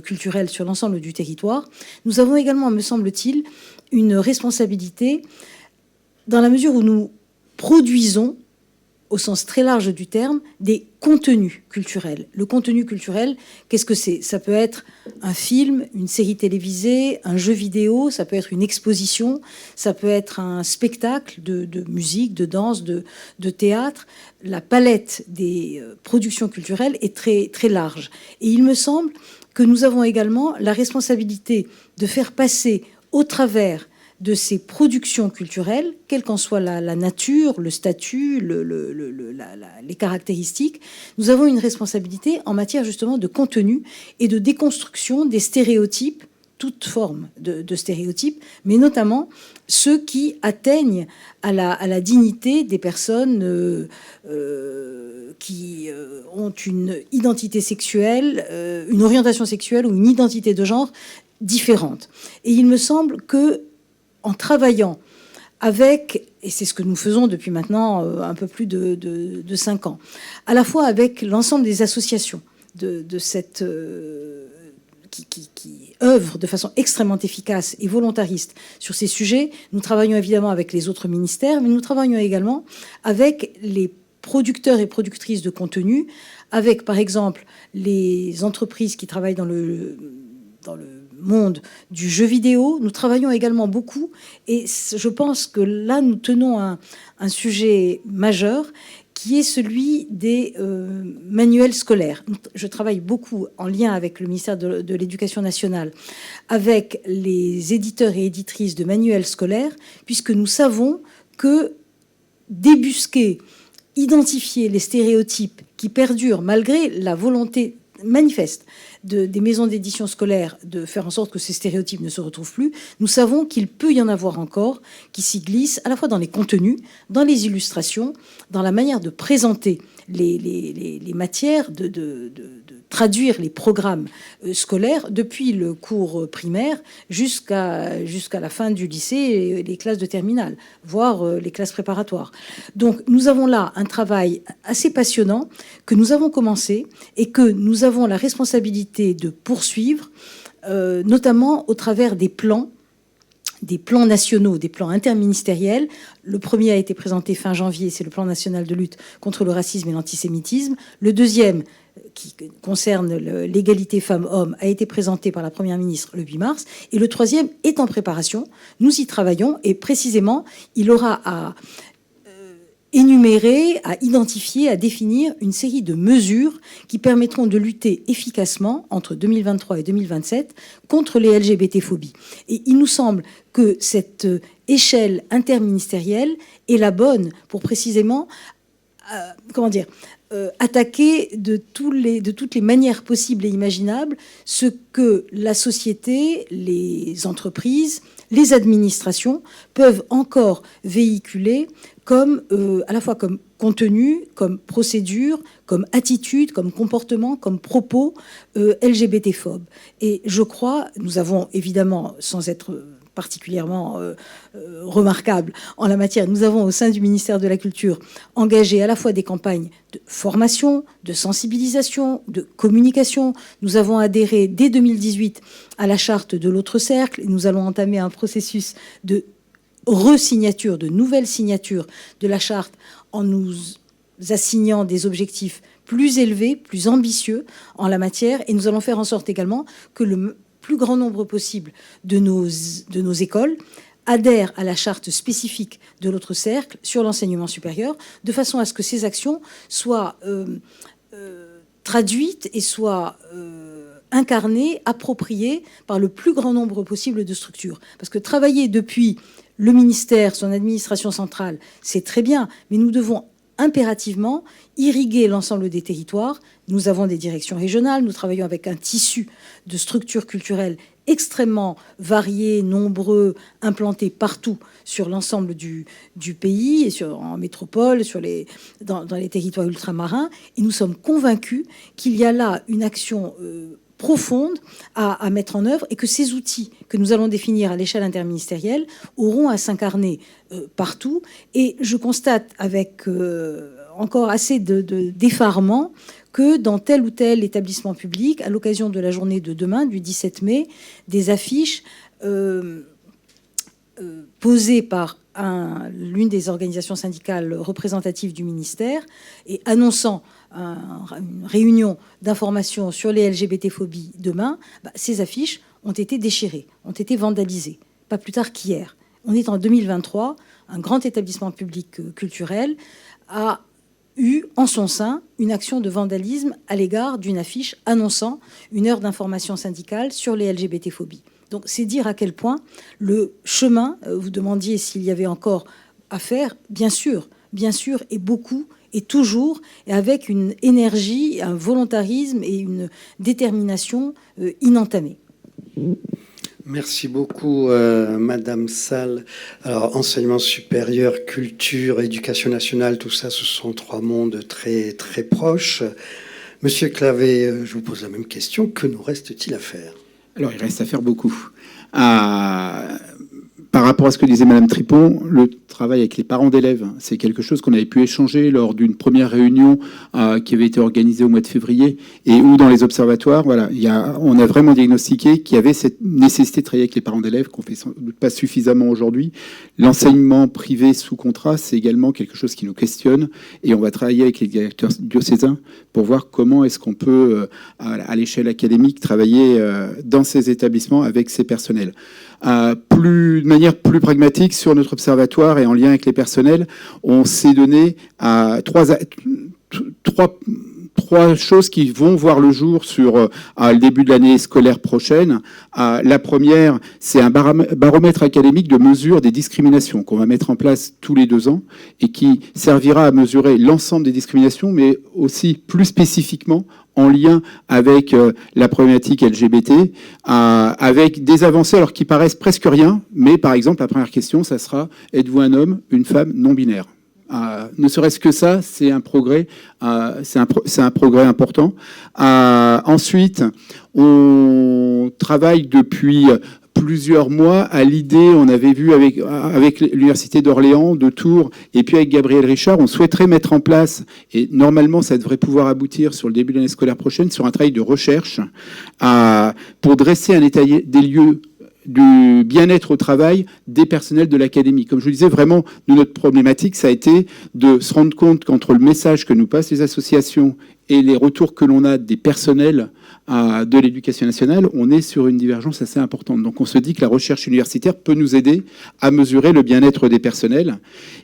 culturelles sur l'ensemble du territoire, nous avons également, me semble-t-il, une responsabilité dans la mesure où nous produisons, au sens très large du terme, des contenus culturels. Le contenu culturel, qu'est-ce que c'est? Ça peut être un film, une série télévisée, un jeu vidéo, ça peut être une exposition, ça peut être un spectacle de musique, de danse, de théâtre. La palette des productions culturelles est très, très large. Et il me semble que nous avons également la responsabilité de faire passer au travers de ces productions culturelles, quelle qu'en soit la nature, le statut, les caractéristiques, nous avons une responsabilité en matière justement de contenu et de déconstruction des stéréotypes, toute forme de stéréotypes, mais notamment ceux qui atteignent à la dignité des personnes qui ont une identité sexuelle, une orientation sexuelle ou une identité de genre différente. Et il me semble que en travaillant avec, et c'est ce que nous faisons depuis maintenant un peu plus de 5 ans, à la fois avec l'ensemble des associations de cette, qui œuvrent de façon extrêmement efficace et volontariste sur ces sujets. Nous travaillons évidemment avec les autres ministères, mais nous travaillons également avec les producteurs et productrices de contenu, avec par exemple les entreprises qui travaillent dans le monde du jeu vidéo. Nous travaillons également beaucoup, et je pense que là nous tenons un sujet majeur qui est celui des manuels scolaires. Je travaille beaucoup en lien avec le ministère de l'Éducation nationale, avec les éditeurs et éditrices de manuels scolaires, puisque nous savons que débusquer, identifier les stéréotypes qui perdurent malgré la volonté manifeste des maisons d'édition scolaires de faire en sorte que ces stéréotypes ne se retrouvent plus, nous savons qu'il peut y en avoir encore qui s'y glissent à la fois dans les contenus, dans les illustrations, dans la manière de présenter les matières, de traduire les programmes scolaires depuis le cours primaire jusqu'à la fin du lycée et les classes de terminale, voire les classes préparatoires. Donc nous avons là un travail assez passionnant que nous avons commencé et que nous avons la responsabilité de poursuivre, notamment au travers des plans des plans nationaux, des plans interministériels. Le premier a été présenté fin janvier, c'est le plan national de lutte contre le racisme et l'antisémitisme. Le deuxième, qui concerne l'égalité femmes-hommes, a été présenté par la Première ministre le 8 mars. Et le troisième est en préparation. Nous y travaillons et précisément, il aura à énumérer, à identifier, à définir une série de mesures qui permettront de lutter efficacement entre 2023 et 2027 contre les LGBT-phobies. Et il nous semble que cette échelle interministérielle est la bonne pour précisément, attaquer de toutes les manières possibles et imaginables ce que la société, les entreprises, les administrations peuvent encore véhiculer comme, à la fois comme contenu, comme procédure, comme attitude, comme comportement, comme propos LGBT-phobes. Et je crois, nous avons évidemment, sans être particulièrement remarquable en la matière, nous avons au sein du ministère de la Culture engagé à la fois des campagnes de formation, de sensibilisation, de communication. Nous avons adhéré dès 2018 à la charte de l'autre cercle et nous allons entamer un processus de resignature, de nouvelle signature de la charte en nous assignant des objectifs plus élevés, plus ambitieux en la matière. Et nous allons faire en sorte également que le plus grand nombre possible de nos écoles adhèrent à la charte spécifique de l'autre cercle sur l'enseignement supérieur, de façon à ce que ces actions soient traduites et soient incarnées, appropriées par le plus grand nombre possible de structures. Parce que travailler depuis le ministère, son administration centrale, c'est très bien, mais nous devons impérativement irriguer l'ensemble des territoires. Nous avons des directions régionales, nous travaillons avec un tissu de structures culturelles extrêmement variés, nombreux, implantés partout sur l'ensemble du pays, et en métropole, dans les territoires ultramarins. Et nous sommes convaincus qu'il y a là une action profonde à mettre en œuvre et que ces outils que nous allons définir à l'échelle interministérielle auront à s'incarner partout. Et je constate avec encore assez d'effarement que dans tel ou tel établissement public, à l'occasion de la journée de demain, du 17 mai, des affiches posées par l'une des organisations syndicales représentatives du ministère et annonçant une réunion d'information sur les LGBT-phobies demain, ces affiches ont été déchirées, ont été vandalisées, pas plus tard qu'hier. On est en 2023, un grand établissement public culturel a eu en son sein une action de vandalisme à l'égard d'une affiche annonçant une heure d'information syndicale sur les LGBT-phobies. Donc c'est dire à quel point le chemin, vous demandiez s'il y avait encore à faire, bien sûr, et beaucoup, et toujours, et avec une énergie, un volontarisme et une détermination inentamée.
Merci beaucoup, Madame Salle. Alors, enseignement supérieur, culture, éducation nationale, tout ça, ce sont trois mondes très, très proches. Monsieur Clavé, je vous pose la même question. Que nous reste-t-il à faire ?
Alors, il reste à faire beaucoup. Par rapport à ce que disait Madame Tripon, le travail avec les parents d'élèves, c'est quelque chose qu'on avait pu échanger lors d'une première réunion qui avait été organisée au mois de février et où dans les observatoires, voilà, on a vraiment diagnostiqué qu'il y avait cette nécessité de travailler avec les parents d'élèves qu'on fait sans doute pas suffisamment aujourd'hui. L'enseignement privé sous contrat, c'est également quelque chose qui nous questionne et on va travailler avec les directeurs diocésains pour voir comment est-ce qu'on peut, à l'échelle académique, travailler dans ces établissements avec ces personnels. De manière plus pragmatique sur notre observatoire et en lien avec les personnels, on s'est donné trois choses qui vont voir le jour sur le début de l'année scolaire prochaine. La première, c'est un baromètre académique de mesure des discriminations qu'on va mettre en place tous les 2 ans et qui servira à mesurer l'ensemble des discriminations, mais aussi plus spécifiquement en lien avec la problématique LGBT, avec des avancées alors qui paraissent presque rien, mais par exemple, la première question, ça sera « Êtes-vous un homme, une femme non binaire ?» Ne serait-ce que ça, c'est un progrès, c'est un progrès important. Ensuite, on travaille depuis plusieurs mois à l'idée, on avait vu avec l'Université d'Orléans, de Tours, et puis avec Gabriel Richard, on souhaiterait mettre en place, et normalement ça devrait pouvoir aboutir sur le début de l'année scolaire prochaine, sur un travail de recherche pour dresser un état des lieux du bien-être au travail des personnels de l'académie. Comme je vous disais, vraiment, nous, notre problématique, ça a été de se rendre compte qu'entre le message que nous passent les associations et les retours que l'on a des personnels de l'éducation nationale, on est sur une divergence assez importante. Donc on se dit que la recherche universitaire peut nous aider à mesurer le bien-être des personnels.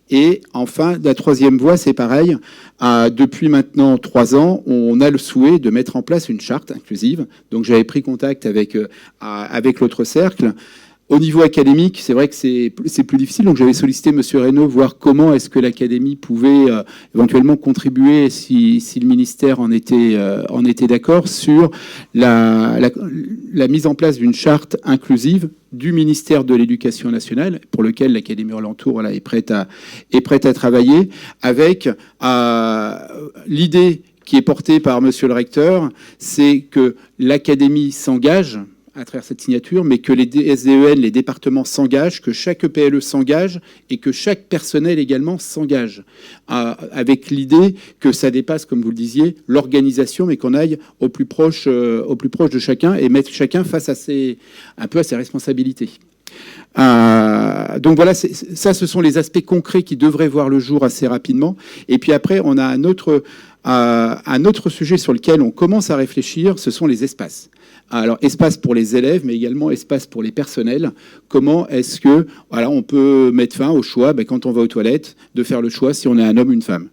Et enfin, la troisième voie, c'est pareil. Depuis maintenant 3 ans, on a le souhait de mettre en place une charte inclusive. Donc j'avais pris contact avec l'autre cercle. Au niveau académique, c'est vrai que c'est plus difficile. Donc j'avais sollicité M. Reynaud, voir comment est-ce que l'académie pouvait éventuellement contribuer, si le ministère en était d'accord, sur la mise en place d'une charte inclusive du ministère de l'Éducation nationale, pour lequel l'Académie Orlentour est prête à travailler, avec l'idée qui est portée par M. le recteur, c'est que l'académie s'engage à travers cette signature, mais que les SDEN, les départements s'engagent, que chaque EPLE s'engage et que chaque personnel également s'engage, avec l'idée que ça dépasse, comme vous le disiez, l'organisation, mais qu'on aille au plus proche de chacun et mettre chacun face à un peu à ses responsabilités. Donc voilà, ça, ce sont les aspects concrets qui devraient voir le jour assez rapidement. Et puis après, on a un autre sujet sur lequel on commence à réfléchir, ce sont les espaces. Alors, espace pour les élèves, mais également espace pour les personnels. Comment est-ce que, voilà, on peut mettre fin au choix, quand on va aux toilettes, de faire le choix si on est un homme ou une femme.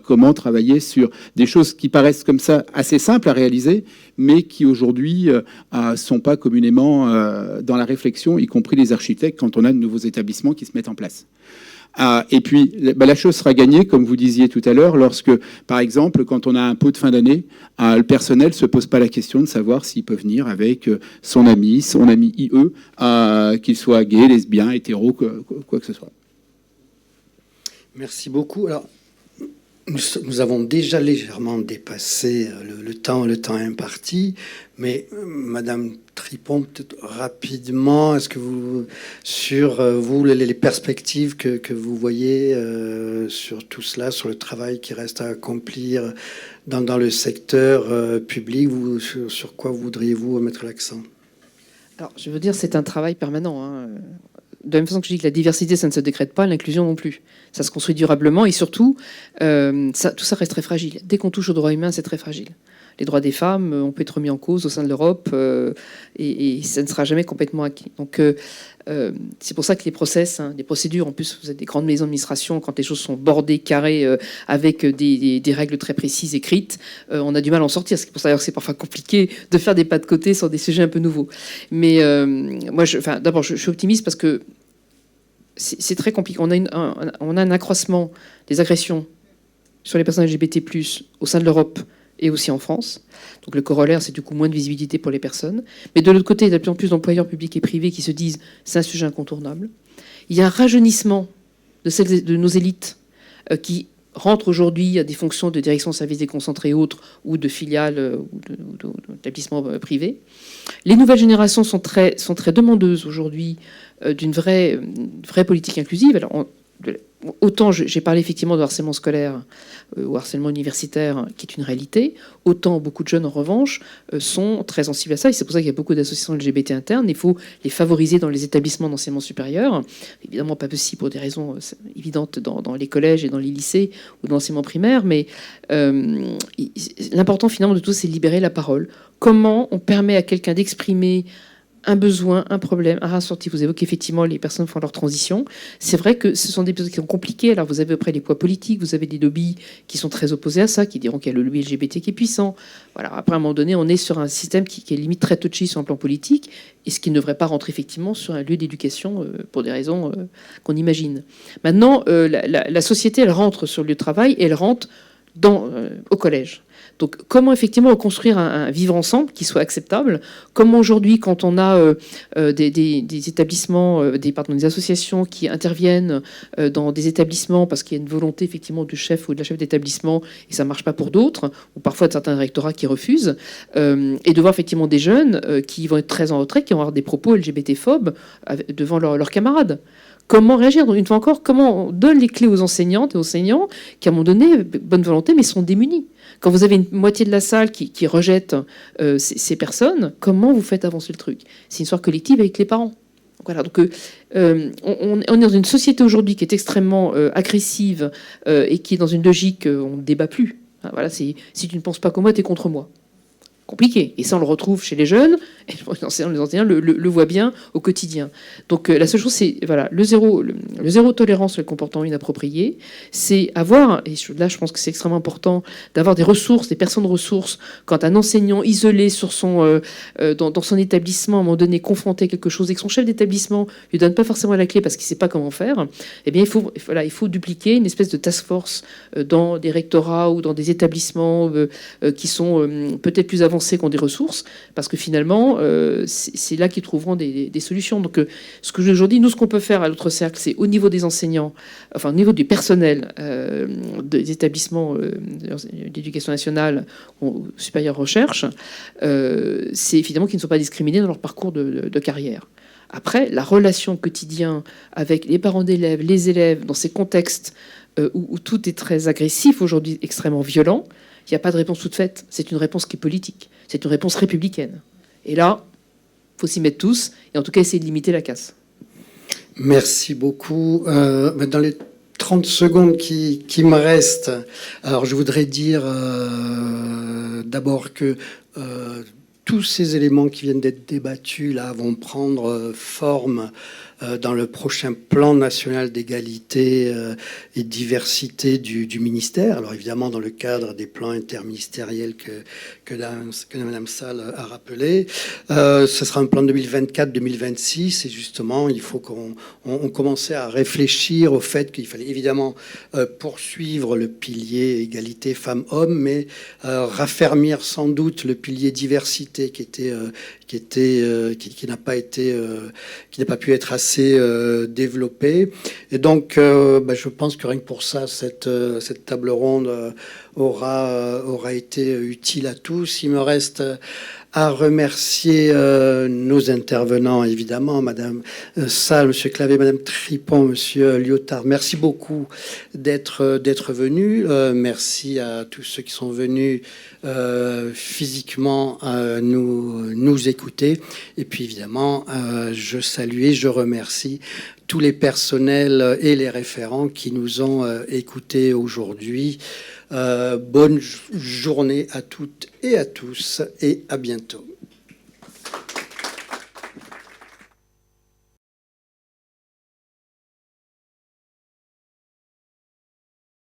Comment travailler sur des choses qui paraissent comme ça assez simples à réaliser, mais qui aujourd'hui sont pas communément dans la réflexion, y compris les architectes, quand on a de nouveaux établissements qui se mettent en place. Et puis, la chose sera gagnée, comme vous disiez tout à l'heure, lorsque, par exemple, quand on a un pot de fin d'année, le personnel ne se pose pas la question de savoir s'il peut venir avec son ami IE, qu'il soit gay, lesbien, hétéro, quoi que ce soit.
Merci beaucoup. Alors, nous avons déjà légèrement dépassé le temps imparti, mais Madame Tripon, peut-être rapidement, est-ce que vous, les perspectives que vous voyez sur tout cela, sur le travail qui reste à accomplir dans le secteur public, sur quoi voudriez-vous mettre l'accent?
Alors, je veux dire, c'est un travail permanent, hein. De la même façon que je dis que la diversité, ça ne se décrète pas, l'inclusion non plus. Ça se construit durablement et surtout, tout ça reste très fragile. Dès qu'on touche aux droits humains, c'est très fragile. Les droits des femmes, on peut être remis en cause au sein de l'Europe et ça ne sera jamais complètement acquis. Donc, c'est pour ça que les process, les procédures, en plus, vous êtes des grandes maisons d'administration, quand les choses sont bordées, carrées, avec des règles très précises écrites, on a du mal à en sortir. C'est pour ça que c'est parfois compliqué de faire des pas de côté sur des sujets un peu nouveaux. Mais moi, d'abord, je suis optimiste parce que c'est très compliqué. On a un accroissement des agressions sur les personnes LGBT+, au sein de l'Europe et aussi en France. Donc le corollaire, c'est du coup moins de visibilité pour les personnes. Mais de l'autre côté, il y a de plus en plus d'employeurs publics et privés qui se disent c'est un sujet incontournable. Il y a un rajeunissement de nos élites qui rentrent aujourd'hui à des fonctions de direction de services déconcentrés et autres, ou de filiales ou d'établissements privés. Les nouvelles générations sont très demandeuses aujourd'hui d'une vraie politique inclusive. Alors, autant j'ai parlé effectivement de harcèlement scolaire ou harcèlement universitaire, qui est une réalité, autant beaucoup de jeunes, en revanche, sont très sensibles à ça. Et c'est pour ça qu'il y a beaucoup d'associations LGBT internes. Il faut les favoriser dans les établissements d'enseignement supérieur. Évidemment, pas possible pour des raisons évidentes dans les collèges et dans les lycées ou dans l'enseignement primaire. Mais l'important, finalement, de tout, c'est libérer la parole. Comment on permet à quelqu'un d'exprimer un besoin, un problème, un ressenti. Vous évoquez effectivement les personnes font leur transition. C'est vrai que ce sont des personnes qui sont compliquées. Alors vous avez après les poids politiques, vous avez des lobbies qui sont très opposés à ça, qui diront qu'il y a le lobby LGBT qui est puissant. Voilà. Après, à un moment donné, on est sur un système qui est limite très touchy sur un plan politique, et ce qui ne devrait pas rentrer effectivement sur un lieu d'éducation pour des raisons qu'on imagine. Maintenant, la société, elle rentre sur le lieu de travail et elle rentre au collège. Donc, comment effectivement reconstruire un vivre ensemble qui soit acceptable? Comment aujourd'hui, quand on a des établissements, des associations qui interviennent dans des établissements parce qu'il y a une volonté effectivement du chef ou de la chef d'établissement et ça ne marche pas pour d'autres, ou parfois de certains rectorats qui refusent, et de voir effectivement des jeunes qui vont être très en retrait, qui vont avoir des propos LGBT-phobes devant leurs camarades. Comment réagir? Donc, une fois encore, comment on donne les clés aux enseignantes et aux enseignants qui, à un moment donné, bonne volonté, mais sont démunis? Quand vous avez une moitié de la salle qui rejette ces personnes, comment vous faites avancer le truc? C'est une histoire collective avec les parents. Voilà, donc on est dans une société aujourd'hui qui est extrêmement agressive et qui est dans une logique, on ne débat plus. Voilà, si tu ne penses pas comme moi, tu es contre moi. Compliqué. Et ça, on le retrouve chez les jeunes, et les enseignants le voient bien au quotidien. Donc la seule chose, c'est voilà, le zéro tolérance sur le comportement inapproprié, c'est avoir, et là je pense que c'est extrêmement important, d'avoir des ressources, des personnes ressources, quand un enseignant isolé sur dans son établissement, à un moment donné, confronté à quelque chose, et que son chef d'établissement lui donne pas forcément la clé parce qu'il sait pas comment faire, eh bien il faut dupliquer une espèce de task force dans des rectorats ou dans des établissements qui sont peut-être plus avancés, qui ont des ressources, parce que finalement, c'est là qu'ils trouveront des solutions. Donc, ce que aujourd'hui, nous, ce qu'on peut faire à l'autre cercle, c'est au niveau des enseignants, enfin au niveau du personnel des établissements d'éducation nationale ou supérieure recherche, c'est évidemment qu'ils ne sont pas discriminés dans leur parcours de carrière. Après, la relation quotidienne avec les parents d'élèves, les élèves, dans ces contextes où tout est très agressif aujourd'hui, extrêmement violent, il n'y a pas de réponse toute faite. C'est une réponse qui est politique. C'est une réponse républicaine. Et là, il faut s'y mettre tous, et en tout cas essayer de limiter la casse.
Merci beaucoup. Dans les 30 secondes qui me restent, alors je voudrais dire d'abord que tous ces éléments qui viennent d'être débattus là vont prendre forme dans le prochain plan national d'égalité et de diversité du ministère. Alors évidemment dans le cadre des plans interministériels que Mme Salle a rappelé. Ce sera un plan 2024-2026 et justement il faut qu'on commençait à réfléchir au fait qu'il fallait évidemment poursuivre le pilier égalité femmes-hommes, mais raffermir sans doute le pilier diversité qui n'a pas pu être assez développé. Et donc, je pense que rien que pour ça, cette table ronde aura été utile à tous. Il me reste à remercier nos intervenants, évidemment, Madame Salle, Monsieur Clavé, Madame Tripon, Monsieur Lyotard. Merci beaucoup d'être venus. Merci à tous ceux qui sont venus physiquement nous écouter. Et puis, évidemment, je salue et je remercie tous les personnels et les référents qui nous ont écoutés aujourd'hui. Bonne journée à toutes et à tous et à bientôt.